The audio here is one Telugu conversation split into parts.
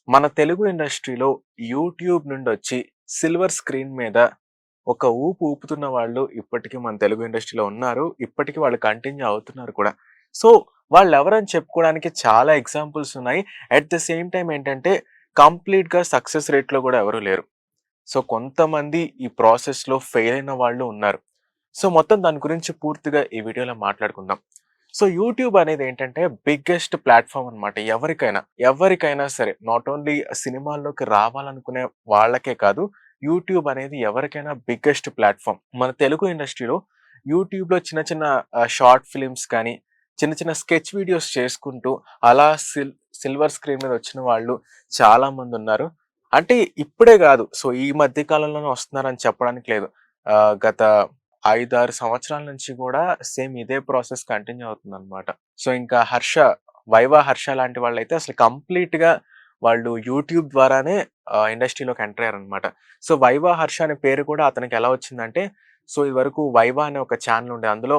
మన తెలుగు ఇండస్ట్రీలో యూట్యూబ్ నుండొచ్చి సిల్వర్ స్క్రీన్ మీద ఒక ఊపు ఊపుతున్న వాళ్ళు ఇప్పటికీ మన తెలుగు ఇండస్ట్రీలో ఉన్నారు. ఇప్పటికి వాళ్ళు కంటిన్యూ అవుతున్నారు కూడా. సో, వాళ్ళెవరని చెప్పుకోవడానికి చాలా ఎగ్జాంపుల్స్ ఉన్నాయి. అట్ ద సేమ్ టైమ్ ఏంటంటే కంప్లీట్‌గా సక్సెస్ రేట్‌లో గూడా ఎవరు లేరు. సో, కొంతమంది ఈ ప్రాసెస్‌లో ఫెయిల్ అయిన వాళ్ళు ఉన్నారు. సో, మొత్తం దాని గురించి పూర్తిగా ఈ వీడియోలో మాట్లాడుకుందాం. సో, యూట్యూబ్ అనేది ఏంటంటే బిగ్గెస్ట్ ప్లాట్‌ఫార్మ్ అన్నమాట. ఎవరికైనా సరే నాట్ ఓన్లీ సినిమాల్లోకి రావాలనుకునే వాళ్ళకే కాదు. యూట్యూబ్ అనేది ఎవరికైనా బిగ్గెస్ట్ ప్లాట్‌ఫార్మ్. మన తెలుగు ఇండస్ట్రీలో యూట్యూబ్‌లో చిన్న చిన్న షార్ట్ ఫిల్మ్స్ కానీ, చిన్న చిన్న స్కెచ్ వీడియోస్ చేసుకుంటూ అలా సిల్వర్ స్క్రీన్ మీద వచ్చిన వాళ్ళు చాలామందున్నారు. అంటే ఇప్పుడే గాదు. సో, ఈ మధ్య కాలంలోనే వస్తున్నారని చెప్పడానికి లేదు. గత 5, 6 సంవత్సరాల నుంచి గూడా సేమ్ ఇదే ప్రాసెస్ కంటిన్యూ అవుతుందనమాట. సో, ఇంకా 'హర్ష' లాంటి వాళ్ళైతే అసలు కంప్లీట్‌గా వాళ్ళు యూట్యూబ్ ద్వారానే ఇండస్ట్రీలోకి ఎంటర్ అయ్యారనమాట. సో, 'హర్ష' అనే పేరు కూడా అతనికి ఎలా వచ్చిందంటే, సో, ఇదివరకు 'వైవా' అనే ఒక ఛానెల్ ఉండేది. అందులో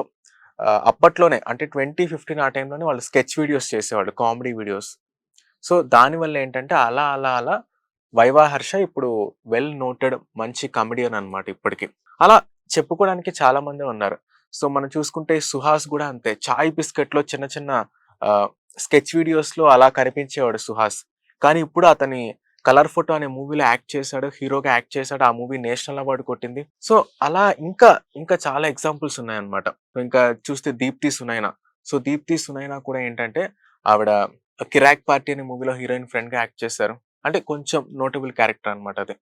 అప్పట్లోనే అంటే 2015 ఆ టైంలోనే వాళ్ళు స్కెచ్ వీడియోస్ చేసేవాళ్ళు. Comedy videos. సో, దానివల్ల ఏంటంటే అలా 'హర్ష' ఇప్పుడు వెల్ నోటెడ్ మంచి కమెడియన్ అన్నమాట ఇప్పటికి. అలా చెప్పుకోవడానికి చాలా మందే ఉన్నారు. సో, మనం చూసుకుంటే 'సుహాస్' గూడా అంతే. 'చాయ్ బిస్కెట్‌లో' చిన్న చిన్న ఆహ్, స్కెచ్ వీడియోస్‌లో అలా కనిపించేవాడు 'సుహాస్.' కానీ ఇప్పుడు అతని 'కలర్ ఫోటో' అనే మూవీలో యాక్ట్ చేశాడు. హీరోగా యాక్ట్ చేశాడు. ఆ మూవీ నేషనల్ అవార్డ్ కొట్టింది. సో, అలా ఇంకా చాలా ఎగ్జాంపుల్స్ ఉన్నాయన్నమాట. ఇంకా చూస్తే 'దీప్తి సునైన.' సో, 'దీప్తి సునైన' కూడా ఏంటంటే ఆవిడ 'కిరాక్ పార్టీ' అనే మూవీలో హీరోయిన్ ఫ్రెండ్‌గా యాక్ట్ చేశారు. అంటే కొంచెం నోటబుల్ క్యారెక్టర్ అన్నమాట అది.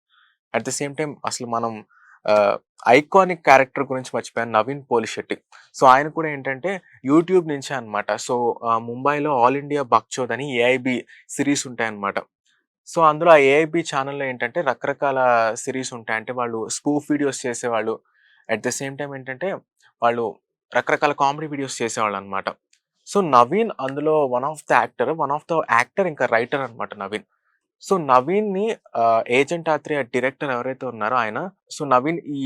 అట్ ద సేమ్ టైమ్ అసలు మనం ఆహ్, ఐకానిక్ క్యారెక్టర్ గురించి మర్చిపోయాను 'నవీన్ పోలిశెట్టి.' సో, ఆయన కూడా ఏంటంటే యూట్యూబ్ నుంచే అన్నమాట. సో, ముంబైలో 'ఆల్ ఇండియా బక్చోద్' అని ఏఐబీ సీరీస్ ఉంటాయన్నమాట. సో, అందులో ఆ ఏఐబీ ఛానెల్‌లో ఏంటంటే రకరకాల సీరీస్ ఉంటాయి. అంటే వాళ్ళు స్పూఫ్ వీడియోస్ చేసేవాళ్ళు. అట్ ద సేమ్ టైమ్ ఏంటంటే వాళ్ళు రకరకాల కామెడీ వీడియోస్ చేసేవాళ్ళన్నమాట. సో, నవీన్ అందులో వన్ ఆఫ్ ద యాక్టర్ ఇంకా రైటర్ అన్నమాట నవీన్. సో, నవీన్‌ని 'ఏజెంట్ ఆత్రేయ' డైరెక్టర్ ఎవరైతే ఉన్నారో ఆయన, సో, నవీన్ ఈ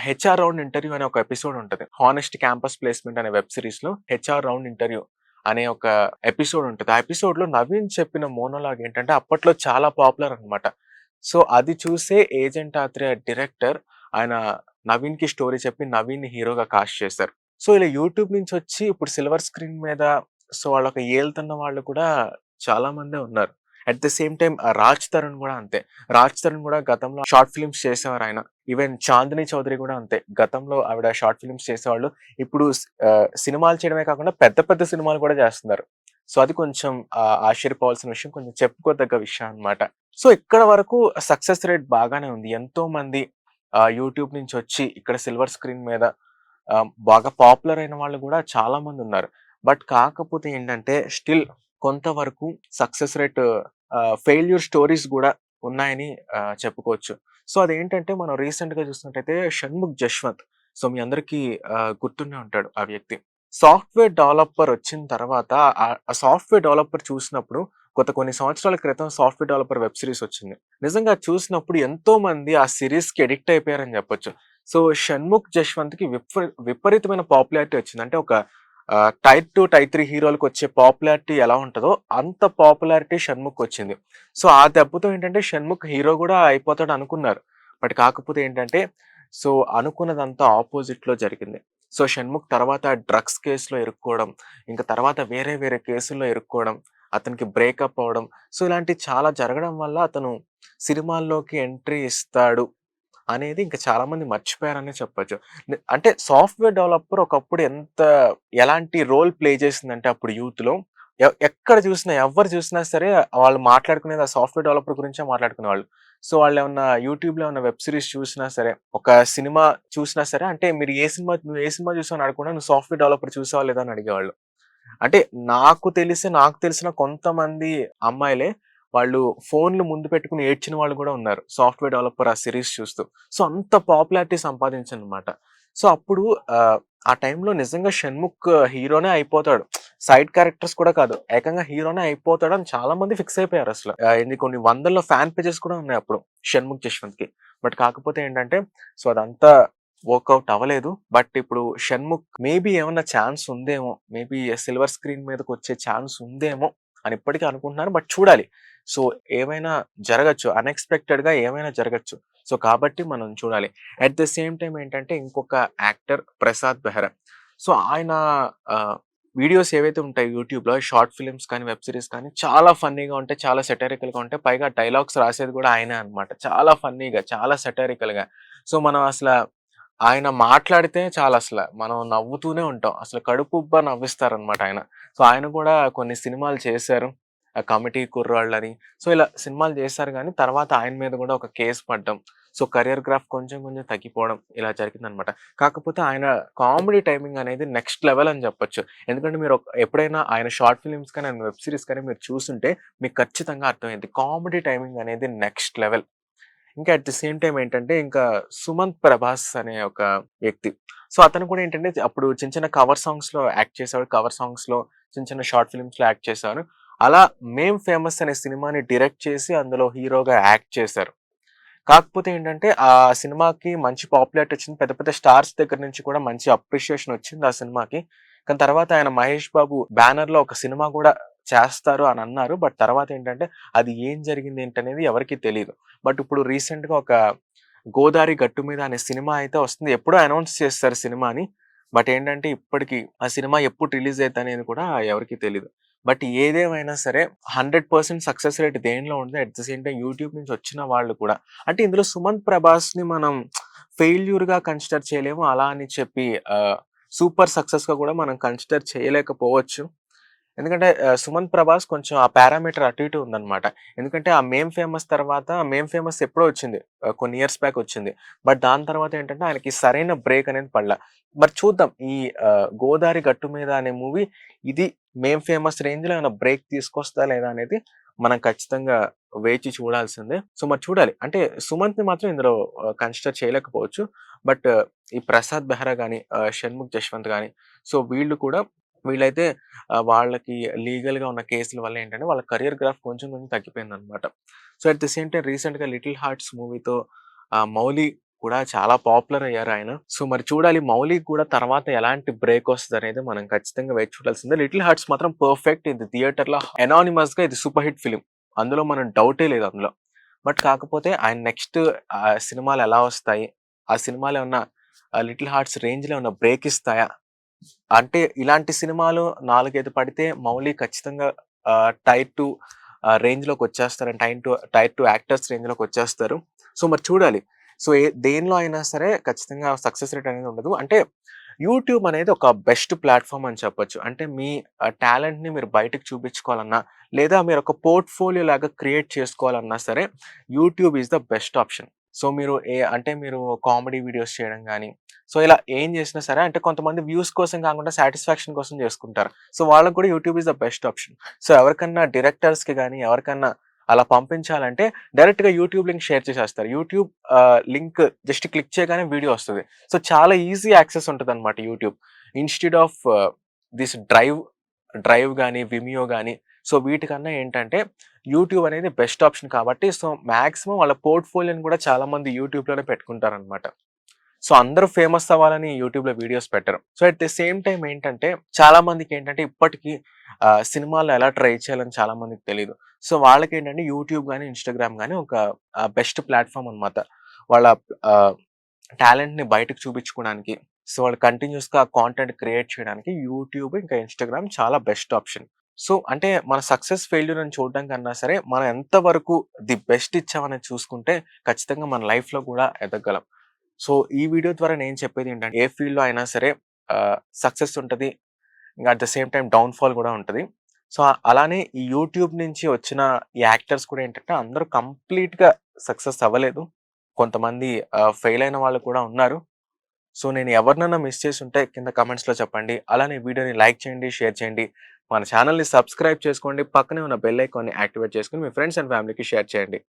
'హెచ్ఆర్ రౌండ్ ఇంటర్వ్యూ' అనే ఒక ఎపిసోడ్ ఉంటది. 'హానెస్ట్ క్యాంపస్ ప్లేస్‌మెంట్' అనే వెబ్ సీరీస్‌లో 'హెచ్ఆర్ రౌండ్ ఇంటర్వ్యూ' అనే ఒక ఎపిసోడ్ ఉంటది. ఆ ఎపిసోడ్‌లో నవీన్ చెప్పిన మోనోలాగ్ ఏంటంటే అప్పట్లో చాలా పాపులర్ అన్నమాట. సో, అది చూసే 'ఏజెంట్ ఆత్రేయ' డైరెక్టర్ ఆయన నవీన్‌కి స్టోరీ చెప్పి నవీన్‌ని హీరోగా కాస్ట్ చేశారు. సో, ఇలా యూట్యూబ్ నుంచొచ్చి ఇప్పుడు సిల్వర్ స్క్రీన్ మీద సో, వాళ్ళొక ఏలుతున్న వాళ్ళు కూడా చాలా మందే ఉన్నారు. At the same time 'Raj Tarun' గూడా అంతే. 'రాజ్ తరుణ్' గూడా గతంలో షార్ట్ ఫిల్మ్స్ చేసేవారాయన. ఈవెన్ 'చాందిని చౌదరి' గూడా అంతే. గతంలో ఆవిడ షార్ట్ ఫిల్మ్స్ చేసేవాళ్ళు. ఇప్పుడు సినిమాలు చేయడమే కాకుండా పెద్ద పెద్ద సినిమాలు కూడా చేస్తున్నారు. సో, అది కొంచెం ఆశ్చర్యపోవాల్సిన విషయం. కొంచెం చెప్పుకోదగ్గ విషయం అన్నమాట. సో, ఇక్కడ వరకు సక్సెస్ రేట్ బాగానే ఉంది. ఎంతోమంది యూట్యూబ్ నుంచొచ్చి ఇక్కడ సిల్వర్ స్క్రీన్ మీద బాగా పాపులర్ అయిన వాళ్ళు గూడా చాలా మందున్నారు. బట్ కాకపోతే ఏంటంటే స్టిల్ కొంతవరకు సక్సెస్ రేట్ ఫెయిల్యూర్ స్టోరీస్ గూడా ఉన్నాయని చెప్పుకోవచ్చు. సో, అదేంటంటే మనం రీసెంట్‌గా చూసినట్టయితే 'షణ్ముఖ్ జశ్వంత్.' సో, మీ అందరికీ గుర్తుండే ఉంటాడు ఆ వ్యక్తి. సాఫ్ట్‌వేర్ డెవలపర్ వచ్చిన తర్వాత ఆ సాఫ్ట్‌వేర్ డెవలపర్ చూసినప్పుడు కొన్ని సంవత్సరాల క్రితం సాఫ్ట్‌వేర్ డెవలపర్ వెబ్ సీరీస్ వచ్చింది. నిజంగా అది చూసినప్పుడు ఎంతోమంది ఆ సీరీస్‌కి అడిక్ట్ అయిపోయారని చెప్పొచ్చు. సో, 'షణ్ముఖ్ జశ్వంత్‌కి' విపరీతమైన పాపులారిటీ వచ్చింది. అంటే ఒక టైర్ 2, టైర్ 3 హీరోలకొచ్చే పాపులారిటీ ఎలా ఉంటదో అంత పాపులారిటీ 'షణ్ముఖ్‌కొచ్చింది.' సో, ఆ దెబ్బతో ఏంటంటే 'షణ్ముఖ్' హీరో గూడా అయిపోతాడు అనుకున్నారు. బట్ కాకపోతే ఏంటంటే సో, అనుకున్నదంతా ఆపోజిట్‌లో జరిగింది. సో, 'షణ్ముఖ్' తర్వాత డ్రగ్స్ కేస్‌లో ఇరుక్కోవడం, ఇంక తర్వాత వేరే వేరే కేసుల్లో ఇరుక్కోవడం, అతనికి బ్రేకప్ అవ్వడం. సో, ఇలాంటివి చాలా జరగడం వల్ల అతను సినిమాల్లోకి ఎంట్రీ ఇస్తాడు అనేది ఇంక చాలా మంది మర్చిపోయారనే చెప్పొచ్చు. అంటే సాఫ్ట్‌వేర్ డెవలపర్ ఒకప్పుడు ఎలాంటి రోల్ ప్లే చేసిందంటే అప్పుడు యూత్‌లో ఎక్కడ చూసినా ఎవ్వరు చూసినా సరే వాళ్ళు మాట్లాడుకునేది ఆ సాఫ్ట్‌వేర్ డెవలపర్ గురించే మాట్లాడుకునేవాళ్ళు. సో, వాళ్ళేమన్నా యూట్యూబ్‌లో ఏమన్నా వెబ్ సీరీస్ చూసినా సరే, ఒక సినిమా చూసినా సరే అంటే నువ్వు ఏ సినిమా చూసావు అని అడగకుండా నువ్వు సాఫ్ట్‌వేర్ డెవలపర్ చూసావా లేదా అని అడిగేవాళ్ళు. అంటే నాకు తెలిసిన కొంతమంది అమ్మాయిలే వాళ్ళు ఫోన్‌లు ముందు పెట్టుకొని ఏడ్చిన వాళ్ళు గూడా ఉన్నారు. సాఫ్ట్‌వేర్ డెవలపర్ ఆ సీరీస్ చూస్తూ. సో, అంత పాపులారిటీ సంపాదించానన్నమాట. సో, అప్పుడు ఆ టైంలో నిజంగా 'షణ్ముఖ్' హీరోనే అయిపోతాడు. సైడ్ క్యారెక్టర్స్ కూడా కాదు. ఏకంగా హీరోనే అయిపోతాడని చాలా మంది ఫిక్స్ అయిపోయారసల. ఎన్ని కొన్ని వందల్లో ఫ్యాన్ పేజెస్ కూడా ఉన్నాయి అప్పుడు 'షణ్ముఖ్ జశ్వంత్‌కి.' బట్ కాకపోతే ఏంటంటే సో, అదంతా వర్కౌట్ అవ్వలేదు. బట్ ఇప్పుడు 'షణ్ముఖ్' మేబీ ఏమన్నా ఛాన్స్ ఉందేమో. మేబీ సిల్వర్ స్క్రీన్ మీదకొచ్చే ఛాన్స్ ఉందేమో అని ఇప్పటికి అనుకుంటున్నాను. బట్ చూడాలి. సో, ఏమైనా జరగచ్చు. అన్‌ఎక్స్‌పెక్టెడ్‌గా ఏమైనా జరగచ్చు. సో, కాబట్టి మనం చూడాలి. అట్ ద సేమ్ టైమ్ ఏంటంటే ఇంకొక యాక్టర్ 'ప్రసాద్ బెహ్రా.' సో, ఆయన ఆహ్, వీడియోస్ ఏవైతే ఉంటాయో యూట్యూబ్‌లో షార్ట్ ఫిల్మ్స్ కానీ, వెబ్ సీరీస్ కానీ చాలా ఫన్నీగా ఉంటాయి. చాలా సెటారికల్‌గా ఉంటాయి. పైగా డైలాగ్స్ రాసేది కూడా ఆయనే అన్నమాట. చాలా ఫన్నీగా, చాలా సెటారికల్‌గా. సో, మనం ఆయన మాట్లాడితే చాలసల మనం నవ్వుతూనే ఉంటాం. అసలు కడుపుబ్బా నవ్విస్తారనమాట ఆయన. సో, ఆయన కూడా కొన్ని సినిమాలు చేశారు. 'కమిటీ కుర్రాళ్ళని.' సో, ఇలా సినిమాలు చేశారు గానీ, తర్వాత ఆయన మీద కూడా ఒక కేస్ పడ్డం. సో, కెరియర్ గ్రాఫ్ కొంచెం కొంచెం తగ్గిపోవడం ఇలా జరిగిందనమాట. కాకపోతే ఆయన కామెడీ టైమింగ్ అనేది నెక్స్ట్ లెవెల్ అని చెప్పొచ్చు. ఎందుకంటే మీరు ఎప్పుడైనా ఆయన షార్ట్ ఫిల్మ్స్ కానీ, ఆయన వెబ్ సీరీస్ కానీ మీరు చూసుంటే మీకు ఖచ్చితంగా అర్థమైద్ది. కామెడీ టైమింగ్ అనేది నెక్స్ట్ లెవెల్. ఇంకా అట్ ది సేమ్ టైమ్ ఏంటంటే, ఇంకా 'సుమంత్ ప్రభాస్' అనే ఒక వ్యక్తి. సో, అతను కూడా ఏంటంటే, అప్పుడు చిన్న చిన్న కవర్ సాంగ్స్‌లో యాక్ట్ చేసేవాడు. కవర్ సాంగ్స్‌లో చిన్న చిన్న షార్ట్ ఫిల్మ్స్‌లో యాక్ట్ చేశారు. అలా 'మేమ్ ఫేమస్' అనే సినిమాని డైరెక్ట్ చేసి అందులో హీరోగా యాక్ట్ చేశారు. కాకపోతే ఏంటంటే, ఆ సినిమాకి మంచి పాపులారిటీ వచ్చింది. పెద్ద పెద్ద స్టార్స్ దగ్గర నుంచి కూడా మంచి అప్రిషియేషన్ వచ్చింది ఆ సినిమాకి. కానీ తర్వాత ఆయన 'మహేష్ బాబు' బ్యానర్‌లో ఒక సినిమా కూడా చేస్తారు అని అన్నారు. బట్ తర్వాత ఏంటంటే, అది ఏం జరిగింది ఏంటనేది ఎవరికీ తెలీదు. బట్ ఇప్పుడు రీసెంట్‌గా ఒక 'గోదారి గట్టు మీద' అనే సినిమా అయితే వస్తుంది. ఎప్పుడో అనౌన్స్ చేస్తారు సినిమాని. బట్ ఏంటంటే, ఇప్పటికి ఆ సినిమా ఎప్పుడు రిలీజ్ అయిద్దనేది కూడా ఎవరికీ తెలీదు. బట్ ఏదేమైనా సరే 100% సక్సెస్ రేట్ దేనిలో ఉంది. At the same time YouTube నుంచి వచ్చిన వాళ్ళు కూడా అంటే ఇందులో 'సుమంత్ ప్రభాస్‌ని' మనం ఫెయిల్యూర్‌గా కన్సిడర్ చేయలేము. అలా అని చెప్పి సూపర్ సక్సెస్‌గా కూడా మనం కన్సిడర్ చేయలేకపోవచ్చు. ఎందుకంటే 'సుమంత్ ప్రభాస్' కొంచెం ఆ పారామీటర్ అటు ఇటు ఉందన్నమాట. ఎందుకంటే ఆ 'మేమ్ ఫేమస్' తర్వాత 'మేమ్ ఫేమస్' ఎప్పుడో వచ్చింది. కొన్ని ఇయర్స్ బ్యాక్ వచ్చింది. బట్ దాని తర్వాత ఏంటంటే ఆయనకి సరైన బ్రేక్ అనేది పడల. మరి చూద్దాం ఈ 'గోదారి గట్టు మీద' అనే మూవీ ఇది 'మేమ్ ఫేమస్' రేంజ్‌లో ఏమైనా బ్రేక్ తీసుకొస్తదా లేదా అనేది మనం ఖచ్చితంగా వేచి చూడాల్సిందే. సో మరి చూడాలి. అంటే 'సుమంత్‌ని' మాత్రం ఇందులో కన్సిడర్ చేయలేకపోవచ్చు. బట్ ఈ 'ప్రసాద్ బెహ్రా' గాని, 'షణ్ముఖ్ జశ్వంత్' గాని సో వీళ్ళైతే వాళ్ళకి లీగల్‌గా ఉన్న కేసుల వల్ల ఏంటంటే వాళ్ళ కెరియర్ గ్రాఫ్ కొంచెం కొంచెం తగ్గిపోయిందనమాట. So, at the same time రీసెంట్‌గా 'లిటిల్ హార్ట్స్' మూవీతో 'మౌలి' కూడా చాలా పాపులర్ అయ్యారు ఆయన. సో, మరి చూడాలి 'మౌలికి' కూడా తర్వాత ఎలాంటి బ్రేక్ వస్తదనేది మనం ఖచ్చితంగా వేచి చూడాల్సిందే. 'లిటిల్ హార్ట్స్' మాత్రం పర్ఫెక్ట్. ఇది థియేటర్‌లో అనానిమస్‌గా ఇది సూపర్ హిట్ ఫిల్మ్. అందులో మనం డౌటే లేదు అందులో. బట్ కాకపోతే ఆయన నెక్స్ట్ సినిమాలు ఎలా వస్తాయి? ఆ సినిమాలు ఏమన్నా 'లిటిల్ హార్ట్స్' రేంజ్‌లో ఏమన్నా బ్రేక్ ఇస్తాయా? అంటే ఇలాంటి సినిమాలు 4, 5 పడితే 'మౌలి' ఖచ్చితంగా టైర్ 2 రేంజ్‌లోకొచ్చేస్తారు. టైర్ 2 యాక్టర్స్ రేంజ్‌లోకొచ్చేస్తారు. సో, మరి చూడాలి. సో, దేనిలో అయినా సరే ఖచ్చితంగా సక్సెస్ రేట్ అనేది ఉండదు. అంటే యూట్యూబ్ అనేది ఒక బెస్ట్ ప్లాట్‌ఫార్మ్ అని చెప్పొచ్చు. అంటే మీ టాలెంట్‌ని మీరు బయటకి చూపించుకోవాలన్నా, లేదా మీరొక పోర్ట్‌ఫోలియో లాగా క్రియేట్ చేసుకోవాలన్నా సరే, YouTube is the best option. So, మీరు కామెడీ వీడియోస్ చేయడం గాని, సో, ఇలా ఏం చేసినా సరే అంటే కొంతమంది వ్యూస్ కోసం కాకుండా సాటిస్ఫాక్షన్ కోసం చేసుకుంటారు. సో, వాళ్ళకి కూడా YouTube is the best option. So, ఎవరికన్నా డైరెక్టర్స్‌కి గాని, ఎవరికన్నా అలా పంపించాలంటే డైరెక్ట్‌గా యూట్యూబ్ లింక్ షేర్ చేసేస్తారు. యూట్యూబ్ లింక్ జస్ట్ క్లిక్ చేయగానే వీడియో వస్తది. సో, చాలా ఈజీ యాక్సెస్ ఉంటదన్నమాట YouTube. Instead of this drive గాని, విమియో గాని సో, వీటికన్నా ఏంటంటే యూట్యూబ్ అనేది బెస్ట్ ఆప్షన్ కాబట్టి సో, మాక్సిమం వాళ్ళ పోర్ట్‌ఫోలియోని కూడా చాలా మంది యూట్యూబ్‌లోనే పెట్టుకుంటారన్నమాట. సో, అందరూ ఫేమస్ అవ్వాలని యూట్యూబ్‌లో వీడియోస్ పెట్టరు. So, at the same time ఏంటంటే చాలా మందికేంటంటే ఇప్పటికి సినిమాల్లో ఎలా ట్రై చేయాలని చాలా మందికి తెలీదు. సో, వాళ్ళకేంటంటే యూట్యూబ్ గాని, ఇన్‌స్టాగ్రామ్ గాని ఒక బెస్ట్ ప్లాట్‌ఫార్మ్ అన్నమాట. వాళ్ళ ఆహ్, టాలెంట్‌ని బయటకు చూపించుకోవడానికి. సో, వాళ్ళు కంటిన్యూయస్‌గా కాంటెంట్ క్రియేట్ చేయడానికి యూట్యూబ్ ఇంకా ఇన్‌స్టాగ్రామ్ చాలా బెస్ట్ ఆప్షన్. సో, అంటే మన సక్సెస్, ఫెయిల్యూర్‌ని చూడడం కన్నా సరే, మనం ఎంత వరకు ది బెస్ట్ ఇచ్చామనేది చూసుకుంటే ఖచ్చితంగా మన లైఫ్‌లో కూడా ఎదగగలం. సో, ఈ వీడియో ద్వారా నేను చెప్పేదేంటంటే, ఏ ఫీల్డ్‌లో అయినా సరే సక్సెస్ ఉంటది. ఇంక at the same time downfall గూడా ఉంటది. సో, అలానే ఈ యూట్యూబ్ నుంచి వచ్చిన ఈ యాక్టర్స్ కూడా ఏంటంటే, అందరూ కంప్లీట్‌గా సక్సెస్ అవ్వలేదు. కొంతమంది ఫెయిల్ అయిన వాళ్ళు కూడా ఉన్నారు. సో, నేను ఎవరినన్నా మిస్ చేసుంటే కింద కామెంట్స్‌లో చెప్పండి. అలానే వీడియోని లైక్ చేయండి, షేర్ చేయండి. మన ఛానెల్‌ని సబ్స్క్రైబ్ చేసుకోండి. పక్కనే ఉన్న బెల్ ఐకాన్‌ని యాక్టివేట్ చేసుకొని మీ ఫ్రెండ్స్ అండ్ ఫ్యామిలీకి షేర్ చేయండి.